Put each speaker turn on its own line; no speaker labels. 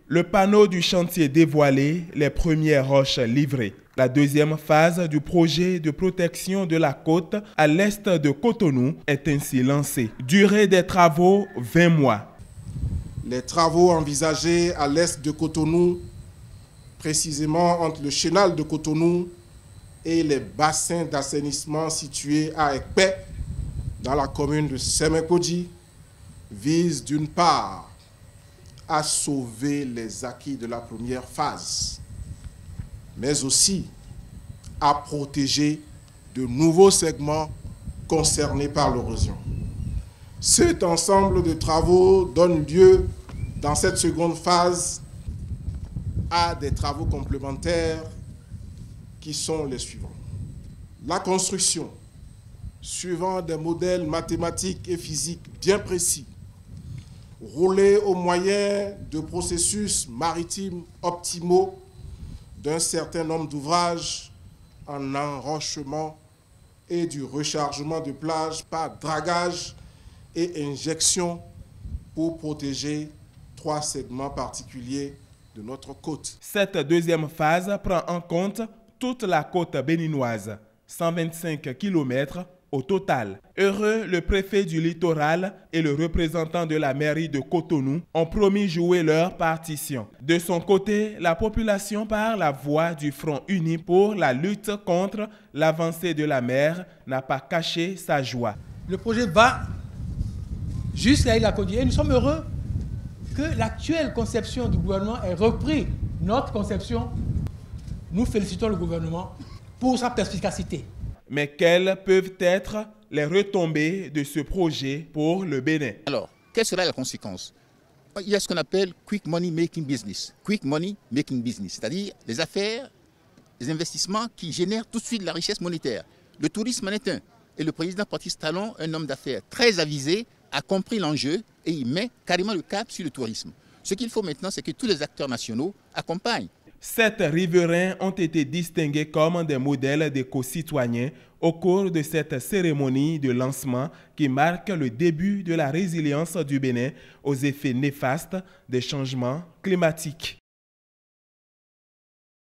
Le panneau du chantier dévoilé, les premières roches livrées. La deuxième phase du projet de protection de la côte à l'est de Cotonou est ainsi lancée. Durée des travaux, 20 mois.
Les travaux envisagés à l'est de Cotonou, précisément entre le chenal de Cotonou et les bassins d'assainissement situés à Ekpé, dans la commune de Semekodji, visent d'une part à sauver les acquis de la première phase, mais aussi à protéger de nouveaux segments concernés par l'érosion. Cet ensemble de travaux donne lieu, dans cette seconde phase, à des travaux complémentaires qui sont les suivants. La construction, suivant des modèles mathématiques et physiques bien précis, roulés au moyen de processus maritimes optimaux d'un certain nombre d'ouvrages en enrochement et du rechargement de plage par dragage et injection pour protéger 3 segments particuliers de notre côte.
Cette deuxième phase prend en compte toute la côte béninoise, 125 km au total. Heureux, le préfet du littoral et le représentant de la mairie de Cotonou ont promis jouer leur partition. De son côté, la population par la voix du Front uni pour la lutte contre l'avancée de la mer n'a pas caché sa joie.
Le projet va jusqu'à la Côte d'Ivoire et nous sommes heureux que l'actuelle conception du gouvernement ait repris notre conception. Nous félicitons le gouvernement pour sa perspicacité.
Mais quelles peuvent être les retombées de ce projet pour le Bénin?
Alors, quelle sera la conséquence? Il y a ce qu'on appelle quick money making business. Quick money making business, c'est-à-dire les affaires, les investissements qui génèrent tout de suite de la richesse monétaire. Le tourisme en est un. Et le président Patrice Talon, un homme d'affaires très avisé, a compris l'enjeu et il met carrément le cap sur le tourisme. Ce qu'il faut maintenant, c'est que tous les acteurs nationaux accompagnent.
7 riverains ont été distingués comme des modèles d'éco-citoyens au cours de cette cérémonie de lancement qui marque le début de la résilience du Bénin aux effets néfastes des changements climatiques.